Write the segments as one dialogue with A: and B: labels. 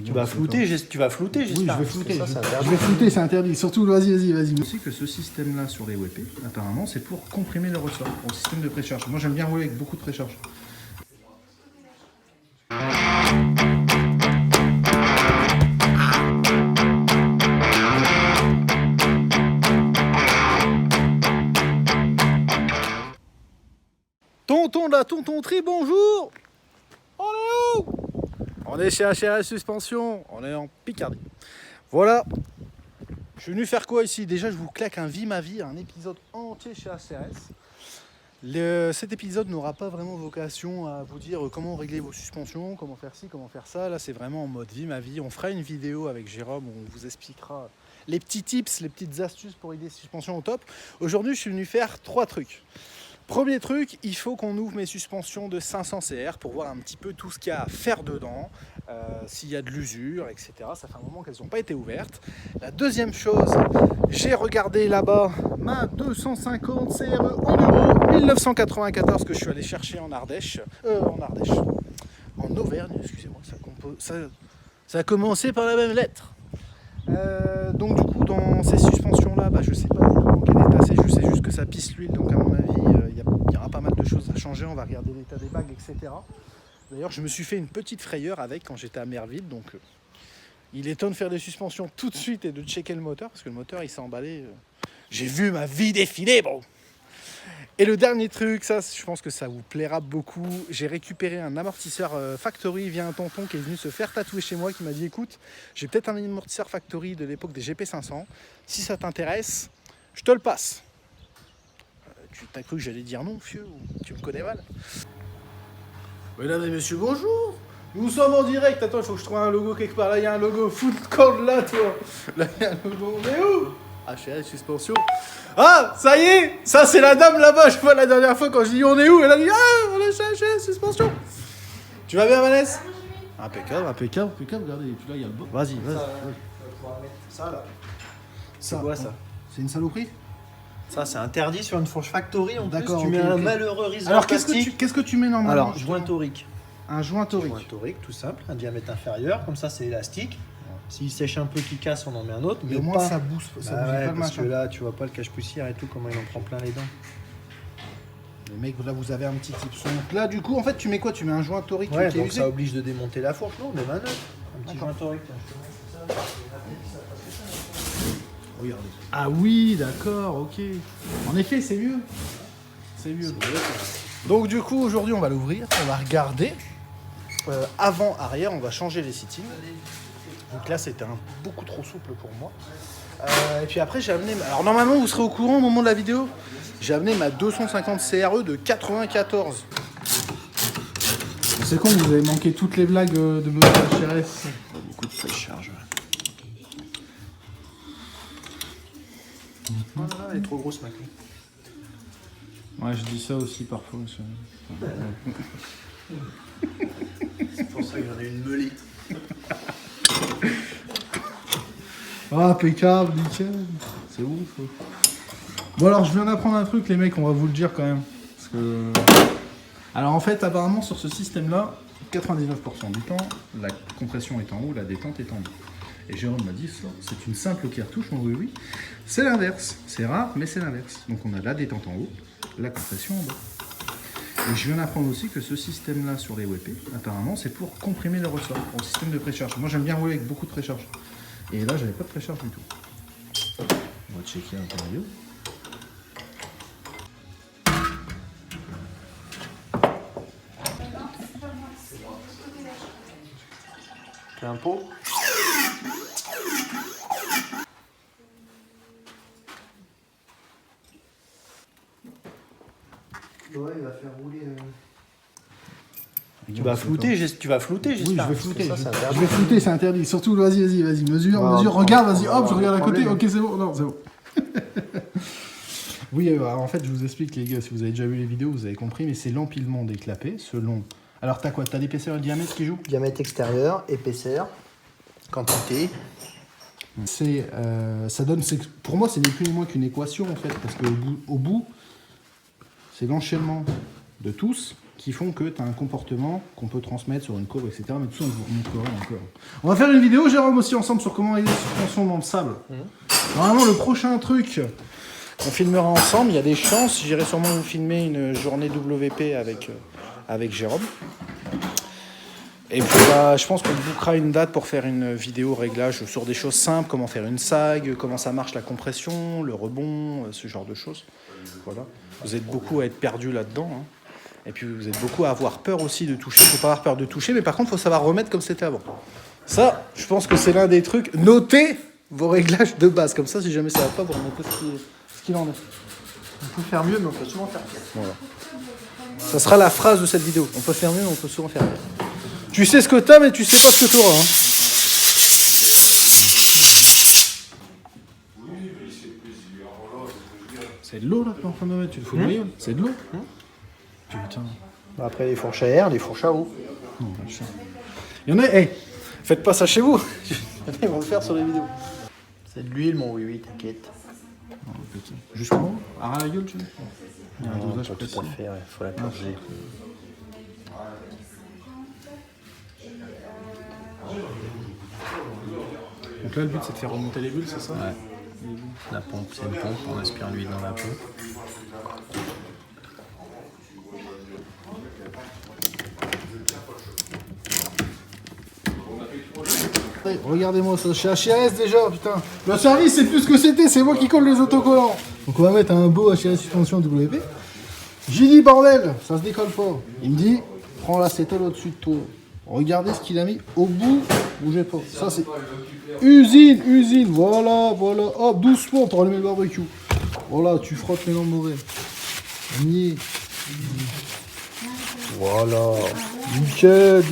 A: Tu vas flouter, j'espère.
B: Oui, je vais flouter.
A: Ça,
B: Je vais flouter, c'est interdit. Surtout, vas-y.
C: Aussi que ce système-là sur les WP, apparemment, c'est pour comprimer le ressort, pour le système de précharge. Moi, j'aime bien rouler avec beaucoup de précharge.
B: Tonton de la tontonterie, bonjour. On est où? On est chez HRS Suspension, on est en Picardie. Voilà. Je suis venu faire quoi ici? Déjà, je vous claque un Vie ma vie, un épisode entier chez HRS. Cet épisode n'aura pas vraiment vocation à vous dire comment régler vos suspensions, comment faire ci, comment faire ça. Là, c'est vraiment en mode Vie ma vie. On fera une vidéo avec Jérôme où on vous expliquera les petits tips, les petites astuces pour régler les suspensions au top. Aujourd'hui, je suis venu faire 3 trucs. Premier truc, il faut qu'on ouvre mes suspensions de 500 CR pour voir un petit peu tout ce qu'il y a à faire dedans, s'il y a de l'usure, etc. Ça fait un moment qu'elles n'ont pas été ouvertes. La deuxième chose, j'ai regardé là-bas ma 250 CRE en euros 1994 que je suis allé chercher en Ardèche, en Auvergne, excusez-moi, ça a commencé par la même lettre. Donc du coup dans ces suspensions là, je sais pas dans quel état c'est, je sais juste que ça pisse l'huile, donc à mon avis il y aura pas mal de choses à changer, on va regarder l'état des bagues, etc. D'ailleurs je me suis fait une petite frayeur avec quand j'étais à Merville, donc il est temps de faire des suspensions tout de suite et de checker le moteur, parce que le moteur il s'est emballé, j'ai vu ma vie défiler bro. Et le dernier truc, ça je pense que ça vous plaira beaucoup, j'ai récupéré un amortisseur Factory via un tonton qui est venu se faire tatouer chez moi, qui m'a dit écoute, j'ai peut-être un amortisseur Factory de l'époque des GP500, si ça t'intéresse, je te le passe. Tu t'as cru que j'allais dire non, fieu, ou tu me connais mal? Mesdames et messieurs, bonjour. Nous sommes en direct, attends, il faut que je trouve un logo quelque part, là il y a un logo, foot corde là toi, là il y a un logo, on est où? HRS Suspension. Ah, ça y est, ça c'est la dame là-bas, je vois la dernière fois quand je dis on est où, elle a dit ah, on est chez HRS Suspension. Tu vas bien Vanessa? Impeccable, regardez, là il y a le beau. Vas-y.
A: Ça là.
B: C'est
A: quoi ça?
B: C'est une saloperie?
A: Ça c'est interdit sur une fourche Factory en plus.
B: D'accord,
A: Tu
B: ok,
A: mets un
B: ok.
A: malheureux riser
B: Alors
A: en plastique.
B: qu'est-ce que tu mets normalement?
A: Alors, joint torique.
B: Un joint torique.
A: Joint torique, tout simple, un diamètre inférieur, comme ça c'est élastique. S'il sèche un peu, qu'il casse, on en met un autre.
B: Mais au moins
A: pas...
B: ça booste, ça
A: Bah
B: bouge
A: ouais,
B: pas le
A: parce que
B: machin.
A: là, tu vois pas le cache-poussière et tout, comment il en prend plein les dents.
B: Les mecs, là vous avez un petit tip. Donc là du coup, en fait tu mets quoi? Tu mets un joint torique
A: Ouais,
B: qui est
A: donc
B: usé?
A: ça oblige de démonter la fourche, non, même un autre. Un petit joint torique. Tiens, je te montre ça.
B: Regardez. Ah oui, d'accord, ok. En effet, c'est mieux. C'est mieux. Donc du coup, aujourd'hui, on va l'ouvrir, on va regarder. Avant, arrière, on va changer les sit-ins. Donc là, c'était beaucoup trop souple pour moi. Et puis après, j'ai amené... Alors normalement, vous serez au courant au moment de la vidéo. J'ai amené ma 250 CRE de 94. C'est con, vous avez manqué toutes les blagues de Monsieur HRS.
A: Beaucoup de précharge. Elle est trop grosse ma clé.
C: Ouais, je dis ça aussi parfois.
A: C'est pour ça que j'en ai une meulée.
B: Ah, impeccable, nickel. C'est ouf. Bon alors, je viens d'apprendre un truc, les mecs, on va vous le dire quand même. Parce que... Alors en fait, apparemment, sur ce système-là, 99% du temps, la compression est en haut, la détente est en bas. Et Jérôme m'a dit, ça, c'est une simple cartouche, oui. C'est l'inverse. C'est rare, mais c'est l'inverse. Donc on a la détente en haut, la compression en bas. Et je viens d'apprendre aussi que ce système-là sur les WP, apparemment, c'est pour comprimer le ressort, pour le système de précharge. Moi, j'aime bien rouler avec beaucoup de précharge. Et là, j'avais pas de précharge du tout. On va checker l'intérieur.
A: T'as un pot? Ouais, il va faire rouler.
B: Tu vas flouter,
A: Oui,
B: j'espère.
A: je vais flouter.
B: Ça,
A: c'est
B: je vais flouter, c'est interdit. Surtout, vas-y, mesure, regarde, vas-y, hop, je regarde à côté. Ok, c'est bon, non, c'est bon. Oui, alors, en fait, je vous explique, les gars, si vous avez déjà vu les vidéos, vous avez compris, mais c'est l'empilement des clapets selon... Alors, t'as quoi? T'as l'épaisseur et le diamètre qui jouent?
A: Diamètre extérieur, épaisseur, quantité.
B: Ça donne... Pour moi, c'est ni plus ni moins qu'une équation, en fait, parce qu'au bout, c'est l'enchaînement de tous
C: qui font que tu as un comportement qu'on peut transmettre sur une courbe, etc. Mais tout ça, on vous montrerait encore. On va faire une vidéo, Jérôme, aussi ensemble sur comment régler les suspensions dans le sable. Normalement, le prochain truc qu'on filmera ensemble, il y a des chances, j'irai sûrement vous filmer une journée WP avec Jérôme. Et puis je pense qu'on bookera une date pour faire une vidéo réglage sur des choses simples, comment faire une sag, comment ça marche la compression, le rebond, ce genre de choses. Voilà. Vous êtes beaucoup à être perdus là-dedans. Hein. Et puis vous êtes beaucoup à avoir peur aussi de toucher. Il ne faut pas avoir peur de toucher, mais par contre, il faut savoir remettre comme c'était avant. Ça, je pense que c'est l'un des trucs. Notez vos réglages de base. Comme ça, si jamais ça ne va pas, vous remettez ce qu'il en est.
A: On peut faire mieux, mais on peut souvent faire pire.
C: Voilà. Ça sera la phrase de cette vidéo. On peut faire mieux, mais on peut souvent faire pire. Tu sais ce que t'as, mais tu sais pas ce que t'auras. Hein. C'est de l'eau là que t'es en train de mettre, tu te fous de rire. C'est de l'eau. Putain.
A: Après, les fourches à air, les fourches à eau.
C: Non, machin. Il y en a, faites pas ça chez vous. Ils vont le faire sur les vidéos.
A: C'est de l'huile, mon oui, t'inquiète.
C: Jusqu'au à la gueule, tu veux. Il y a un
A: Non,
C: dosage
A: pas
C: précis.
A: tout à fait, ouais. Faut la purger.
C: Donc là, le but, c'est de faire remonter les bulles, c'est ça?
A: Ouais. La pompe, c'est une pompe, on aspire l'huile dans la pompe.
C: Regardez-moi ça, chez HRS déjà, putain. Le service, c'est plus ce que c'était, c'est moi qui colle les autocollants. Donc on va mettre un beau HRS suspension WP. J'ai dit, bordel, ça se décolle pas. Il me dit, prends l'acétone au-dessus de toi. Regardez ce qu'il a mis au bout, bougez pas. Ça c'est usine, voilà, hop, doucement pour allumer le barbecue. Voilà, tu frottes les lampes mauvais. On y est. Voilà, nickel.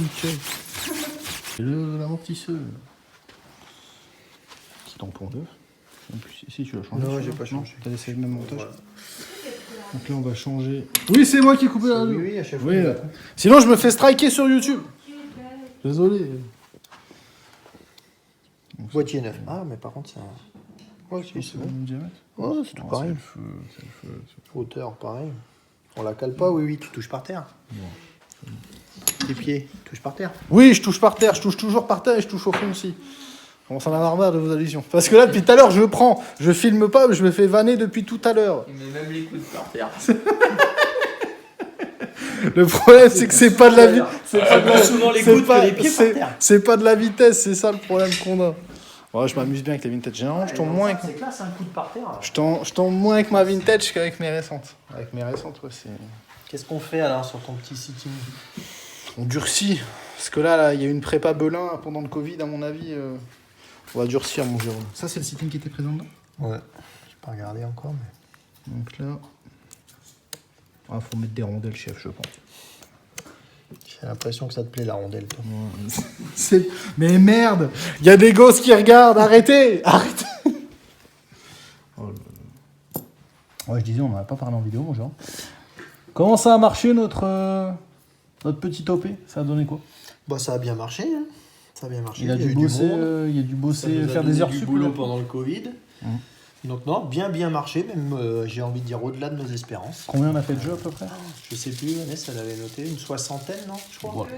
C: Et l'amortisseur. Petit tampon neuf. En plus, ici tu l'as changé.
A: Non, j'ai pas changé.
C: Tu as laissé le même montage.
A: Voilà.
C: Donc là on va changer. Oui, c'est moi qui ai coupé la vidéo.
A: Oui, à chaque fois.
C: Oui, sinon je me fais striker sur YouTube. Désolé.
A: Boîtier neuf. Ah, mais par contre, c'est un. Ouais, si, c'est bon.
C: Même diamètre.
A: Ouais, c'est tout pareil.
C: C'est le feu.
A: Hauteur, pareil. On la cale pas, oui, tu touches par terre. Les pieds, touche par terre.
C: Oui, je touche par terre, je touche toujours par terre et je touche au fond aussi. On s'en a marre de vos allusions. Parce que là, depuis tout à l'heure, je filme pas, mais je me fais vanner depuis tout à l'heure.
A: Il met même les coudes par terre.
C: Le problème, c'est que c'est pas de la vitesse.
A: Souvent les coudes que les pieds par terre.
C: C'est pas de la vitesse, c'est ça le problème qu'on a. Ouais, je m'amuse bien avec les vintage géants. Je tombe moins avec...
A: C'est classe, un coup de par terre.
C: Je tombe moins avec ma vintage qu'avec mes récentes. Avec mes récentes, ouais, c'est...
A: Qu'est-ce qu'on fait alors sur ton petit sitting?
C: On durcit. Parce que là, il y a eu une prépa Belin pendant le Covid, à mon avis. On va durcir, mon Jérôme. Ça, c'est le sitting qui était présent dedans?
A: Ouais. J'ai pas regardé encore, mais.
C: Donc là... Ah, faut mettre des rondelles, chef, je pense.
A: J'ai l'impression que ça te plaît, la rondelle, toi.
C: Mais merde! Il y a des gosses qui regardent! Arrêtez! Oh là là. Ouais, je disais, on n'en a pas parlé en vidéo, mon Jérôme. Comment ça a marché notre petit OP? Ça a donné quoi?
A: Bah, ça a bien marché, hein. Ça a bien marché.
C: Il a
A: eu
C: dû
A: du
C: bosser,
A: monde.
C: il a dû
A: Ça
C: bosser,
A: nous a
C: faire des
A: donné
C: heures
A: du
C: sup.
A: boulot pendant le Covid.
C: Mmh.
A: Donc non, bien marché, même j'ai envie de dire au-delà de nos espérances.
C: Combien on a fait de jeux à peu près?
A: Je sais plus, Vanessa, elle avait noté une soixantaine, non? Je crois.
C: Ouais.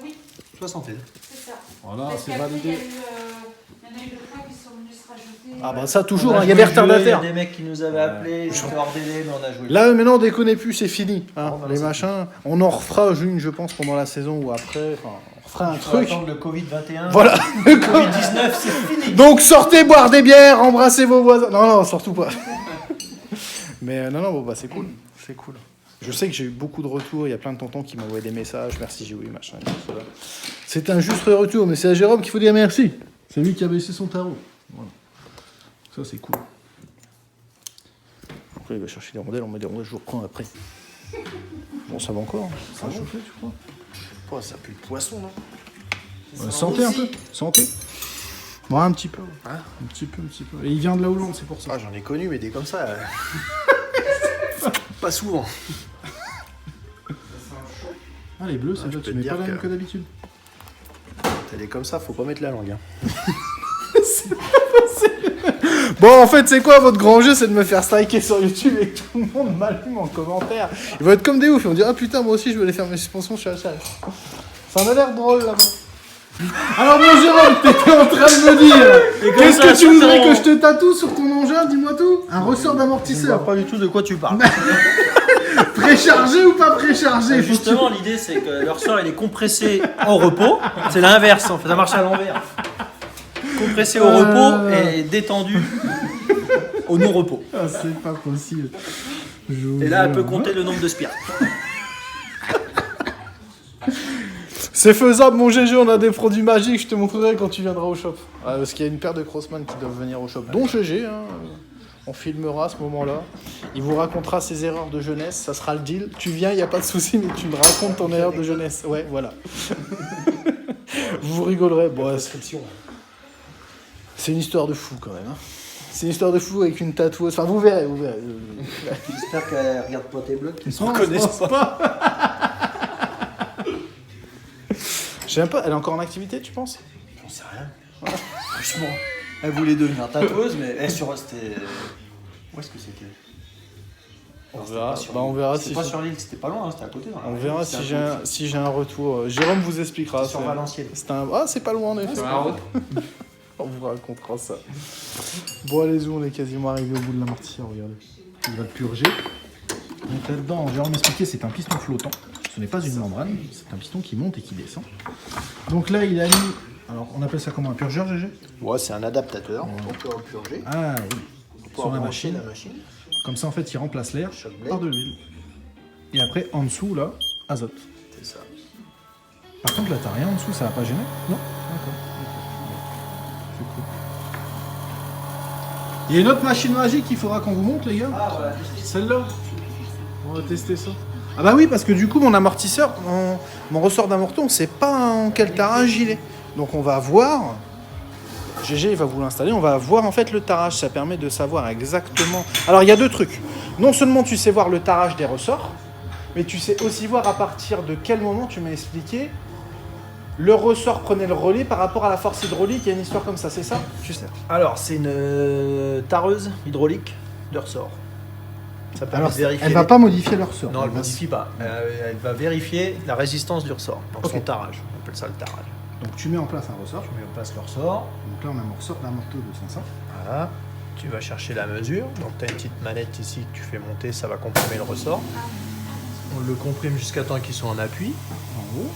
D: Oui,
A: Soixantaine.
D: c'est ça.
C: Voilà,
D: Parce
C: c'est
D: qu'après,
C: validé.
D: il y en a eu deux fois qui sont venus se rajouter.
C: Ah bah ça toujours,
A: On
C: il y a des
A: joué le jeu,
C: retardataires.
A: Il y a des mecs qui nous avaient appelés, c'était hors délai, mais on a joué.
C: Là maintenant on déconne plus, c'est fini. Hein,
A: Oh, bah,
C: les
A: c'est
C: machins. On en refera une, je pense, pendant la saison ou après. Enfin, on refera un
A: Il faut
C: truc.
A: attendre le Covid-21.
C: Voilà.
A: Le Covid-19, c'est fini.
C: Donc sortez boire des bières, embrassez vos voisins. Non, surtout pas. Mais non, bon, bah c'est cool. C'est cool. Je sais que j'ai eu beaucoup de retours. Il y a plein de tontons qui m'envoient des messages. Merci, j'ai oui, machin. Et tout cela. C'est un juste retour, mais c'est à Jérôme qu'il faut dire merci. C'est lui qui a baissé son tarot. Voilà. Ça, c'est cool. Donc là, il va chercher des rondelles. On met des rondelles, je vous reprends après. Bon, ça va encore. Ça va chauffer, tu crois?
A: Oh, ça pue le poisson, non?
C: Sentez un peu. Sentez. Ouais, un petit peu.
A: Hein?
C: Un petit peu. Et il vient de la Hollande, c'est pour ça.
A: Ah, j'en ai connu, mais des comme ça. Pas souvent.
C: Ah, les bleus, c'est
A: Ah, je
C: là,
A: peux
C: tu
A: te
C: mets
A: dire
C: pas la même
A: que-
C: que d'habitude.
A: T'as des comme ça, faut pas mettre la langue. Hein.
C: Bon, en fait, c'est quoi votre grand jeu? C'est de me faire striker sur YouTube et que tout le monde m'allume en commentaire. Ils vont être comme des oufs. Ils vont dire ah putain, moi aussi, je veux aller faire mes suspensions chez HH. Ça en a l'air drôle là-bas. Alors, mon Jérôme, t'étais en train de me dire. Qu'est-ce que tu voudrais que je te tatoue sur ton engin? Dis-moi tout. Un ressort
A: Je
C: d'amortisseur.
A: vois pas du tout de quoi tu parles.
C: Préchargé ou pas préchargé?
E: Justement, l'idée c'est que le ressort il est compressé en repos. C'est l'inverse, en fait, ça marche à l'envers. Compressé au repos et détendu au non-repos.
C: Ah, c'est pas possible.
E: Et là, elle peut compter le nombre de spires.
C: C'est faisable, mon GG, on a des produits magiques, je te montrerai quand tu viendras au shop. Ah, parce qu'il y a une paire de Crossman qui doivent venir au shop, dont GG, hein. On filmera à ce moment-là. Il vous racontera ses erreurs de jeunesse, ça sera le deal. Tu viens, il n'y a pas de souci, mais tu me racontes ton erreur de jeunesse. Ouais, voilà. Vous rigolerez. Bon, c'est une histoire de fou quand même. Hein. C'est une histoire de fou avec une tatoueuse. Enfin, vous verrez, vous verrez.
A: J'espère qu'elle regarde pas tes blogs.
C: Ils se reconnaissent pas. Je sais même pas, elle est encore en activité, tu penses?
A: J'en sais rien. Franchement, elle voulait devenir tatoueuse, mais elle c'était. Où est-ce que c'était?
C: On verra. Bah, on verra si.
A: C'était pas sur l'île, c'était pas loin, c'était à côté.
C: On verra si j'ai un retour. Jérôme vous expliquera.
A: Sur Valenciennes.
C: Ah, c'est pas loin en effet. On vous racontera ça. Bon, allez-y, on est quasiment arrivé au bout de la mortière, regardez. Il va purger. Donc là-dedans, Jérôme m'expliquait, c'est un piston flottant. Ce n'est pas une membrane, c'est un piston qui monte et qui descend. Donc là, il a mis. Alors, on appelle ça comment? Un purgeur, GG?
A: Ouais, c'est un adaptateur. On peut en purger.
C: Ah oui.
A: Pour
C: Sur la
A: brancher
C: machine.
A: la machine.
C: Comme ça, en fait, il remplace l'air
A: Choc-blade.
C: par de l'huile. Et après, en dessous, là, azote.
A: C'est ça.
C: Par contre, là, t'as rien en dessous, ça va pas gêner? Non? D'accord. C'est cool. Il y a une autre machine magique qu'il faudra qu'on vous montre, les gars.
E: Ah voilà.
C: Celle-là. On va tester ça. Ah bah oui, parce que du coup, mon amortisseur, mon ressort d'amorto, on sait pas en quel tarage il est. Donc on va voir. GG, il va vous l'installer. On va voir en fait le tarage. Ça permet de savoir exactement. Alors il y a deux trucs. Non seulement tu sais voir le tarage des ressorts, mais tu sais aussi voir à partir de quel moment, tu m'as expliqué, le ressort prenait le relais par rapport à la force hydraulique. Il y a une histoire comme ça, c'est ça? Tu sais.
E: Alors, c'est une tareuse hydraulique de ressort. Ça permet
C: Alors,
E: de vérifier.
C: elle va pas modifier le ressort.
E: Non, elle ne modifie pas. Elle va vérifier la résistance du ressort. Donc
C: Ok.
E: son tarage. On appelle ça le tarage.
C: Donc tu mets en place un ressort.
E: Tu mets en place le ressort.
C: Donc là, on a mon ressort d'amorto de 500.
E: Voilà. Tu vas chercher la mesure. Donc tu as une petite manette ici que tu fais monter. Ça va comprimer le ressort. On le comprime jusqu'à temps qu'il soit en appui.
C: En haut.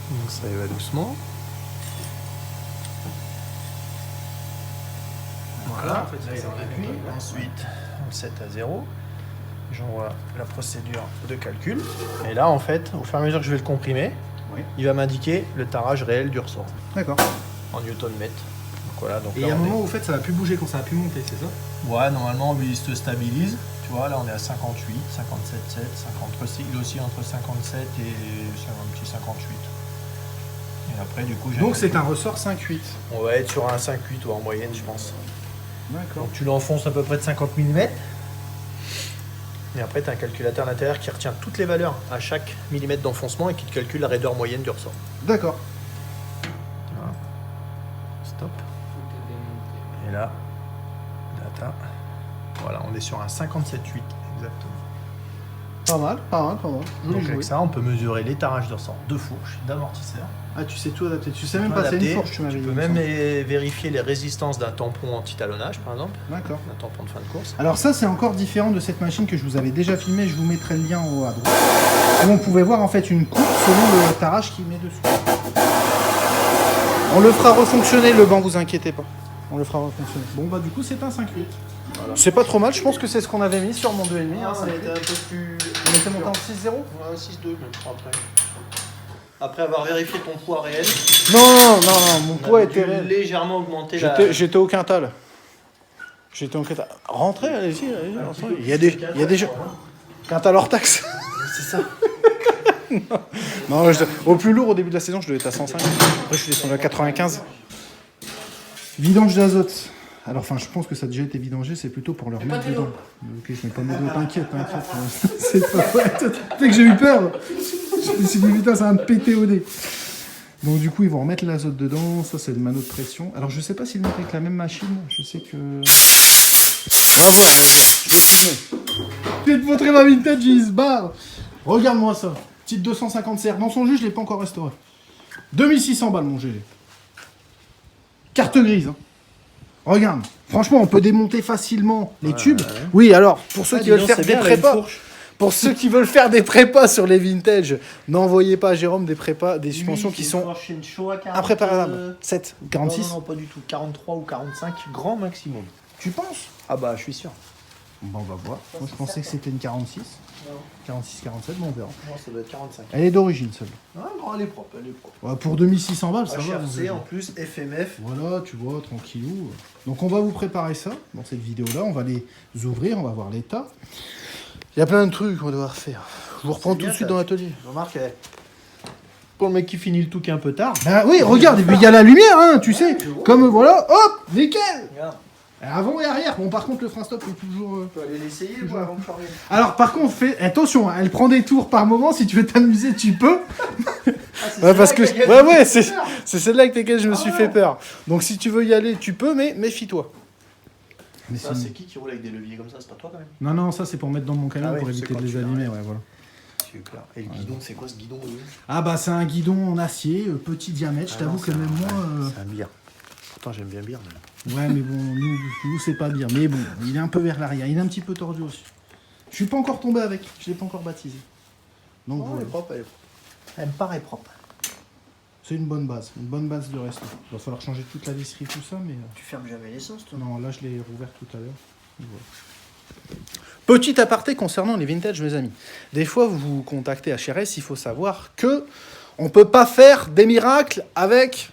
E: Donc ça y va doucement. Voilà, en fait, ça, il est en appui. Ensuite, on le set à 0. J'envoie la procédure de calcul. Et là, en fait, au fur et à mesure que je vais le comprimer,
C: Oui.
E: il va m'indiquer le tarage réel du ressort
C: D'accord.
E: en newton-mètre. Donc voilà. Donc
C: Et il
E: là,
C: y a un
E: on
C: moment où, en fait, ça va plus bouger quand ça va plus monter, c'est ça?
E: Ouais, normalement, lui, il se stabilise. Tu vois, là, on est à 58, 57,7, 50. Il oscille entre 57 et un petit 58. Et après, du coup, j'ai
C: Donc c'est un ressort 5,8.
E: on va être sur un 5,8 ou en moyenne, je pense.
C: D'accord.
E: Donc tu l'enfonces à peu près de 50 mm. Et après, tu as un calculateur à l'intérieur qui retient toutes les valeurs à chaque millimètre d'enfoncement et qui te calcule la raideur moyenne du ressort.
C: D'accord.
E: Voilà. Stop. Et là, data. Voilà, on est sur un 57,8 exactement.
C: Pas mal, pas mal, pas mal. Joli
E: Donc
C: joué.
E: avec ça, on peut mesurer les tarages de ressort de fourche, d'amortisseur.
C: Ah, tu sais tout adapter. Tu sais même
E: Tu
C: pas,
E: peux
C: c'est une
E: adapter.
C: fourche, tu m'avais dit.
E: Tu peux même vérifier les résistances d'un tampon anti-talonnage, par exemple,
C: D'accord.
E: d'un tampon de fin de course.
C: Alors ça, c'est encore différent de cette machine que je vous avais déjà filmée. Je vous mettrai le lien en haut à droite. Où on pouvait voir en fait une courbe selon le tarage qu'il met dessus. On le fera refonctionner le banc, vous inquiétez pas. On le fera refonctionner. Bon bah du coup c'est un 5,8. Voilà. C'est pas trop mal, je pense que c'est ce qu'on avait mis sur mon 2,5. Hein,
A: Ça a été un peu plus.
C: on était monté en 6,0.
A: Ouais, 6,2.
E: Après avoir vérifié ton poids réel,
C: Non, mon
E: on
C: poids
E: a
C: était
E: dû
C: réel.
E: légèrement augmenter
C: J'étais au quintal. J'étais au quintal. Rentrez, allez-y, rentrez. Il y a des gens. Quintal hors taxe.
E: C'est ça.
C: Non, au plus lourd au début de la saison, je devais être à 105. Après, je suis descendu à 95. Vidange d'azote. Alors, enfin, je pense que ça a déjà été vidangé, c'est plutôt pour leur mettre dedans. Ok, je mets pas mes dos, t'inquiète. C'est pas vrai. Tu sais que j'ai eu peur. Je me suis dit, putain, ça va me péter au nez. Donc du coup, ils vont remettre l'azote dedans. Ça, c'est le manot de pression. Alors, je sais pas s'ils le mettent avec la même machine. Je sais que... Ah ouais, je vais te montrer ma vintage, il se barre. Regarde-moi ça. Petite 250 CR. Dans son jus, je l'ai pas encore restauré. 2600 balles, mon GG. Carte grise. Hein. Regarde. Franchement, on peut démonter facilement les tubes. Oui, alors, pour ceux qui veulent faire des prépas... Pour ceux qui veulent faire des prépas sur les vintage, n'envoyez pas à Jérôme des prépas, des suspensions qui sont impréparables. 7, 46.
A: Non, pas du tout. 43 ou 45, grand maximum.
C: Tu penses?
A: Ah bah, je suis sûr.
C: Bon, on va voir. Moi, je pensais que c'était une 46.
A: Non.
C: 46, 47, bon, on verra.
A: Non, ça doit être 45.
C: Elle est d'origine, celle-là.
A: Ah non, elle est propre, elle est propre.
C: Ouais, pour 2600 balles, ça va.
A: HRC en plus, FMF.
C: Voilà, tu vois, tranquillou. Donc, on va vous préparer ça dans cette vidéo-là. On va les ouvrir, on va voir l'état. Il y a plein de trucs qu'on va devoir faire. Je vous reprends tout de suite dans l'atelier.
A: Remarque, pour le mec qui finit le tout qui est un peu tard.
C: Bah oui, regarde, il y a la lumière, hein, tu sais. Comme voilà, hop, nickel.
A: Regarde.
C: Avant et arrière. Bon, par contre, le frein stop est toujours...
A: On peut aller l'essayer avant de changer.
C: Alors, par contre, attention, hein, elle prend des tours par moment. Si tu veux t'amuser, tu peux.
A: Ah,
C: Parce que... Ouais, c'est celle-là avec laquelle je me suis fait peur. Donc, si tu veux y aller, tu peux, mais méfie-toi. Mais
A: Ça, c'est qui roule avec des leviers comme ça? C'est pas toi quand même?
C: Non, ça, c'est pour mettre dans mon camion
A: Ah ouais,
C: pour
A: c'est
C: éviter
A: quand
C: de les
A: tu
C: abîmer.
A: l'arrêtes.
C: Ouais, voilà.
A: C'est clair. Et le guidon, c'est quoi ce guidon?
C: Ah, bah, c'est un guidon en acier, petit diamètre. Je t'avoue que même moi...
A: C'est un bière. Pourtant, j'aime bien bière.
C: Ouais, mais bon, nous c'est pas bien. Mais bon, il est un peu vers l'arrière. Il est un petit peu tordu aussi. Je suis pas encore tombé avec. Je l'ai pas encore baptisé. Donc,
A: Non, elle
C: voilà.
A: est propre, elle est propre. Elle me paraît propre.
C: C'est une bonne base de resto. Il va falloir changer toute la visserie, tout ça, mais...
A: Tu fermes jamais l'essence, toi?
C: Non, là, je l'ai rouvert tout à l'heure. Voilà.
B: Petit aparté concernant les vintage, mes amis. Des fois, vous vous contactez HRS, il faut savoir que on peut pas faire des miracles avec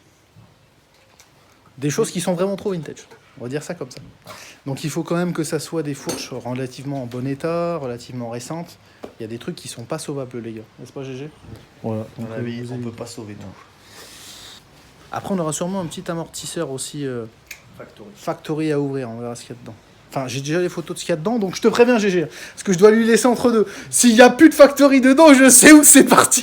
B: des choses qui sont vraiment trop vintage. On va dire ça comme ça. Donc il faut quand même que ça soit des fourches relativement en bon état, relativement récentes. Il y a des trucs qui sont pas sauvables, les gars. N'est-ce pas, GG? Voilà.
A: On
B: Donc,
A: peut pas sauver tout.
B: Après, on aura sûrement un petit amortisseur aussi factory à ouvrir. On verra ce qu'il y a dedans. Enfin, j'ai déjà les photos de ce qu'il y a dedans, donc je te préviens, GG. Parce que je dois lui laisser entre deux. S'il n'y a plus de factory dedans, je sais où c'est parti.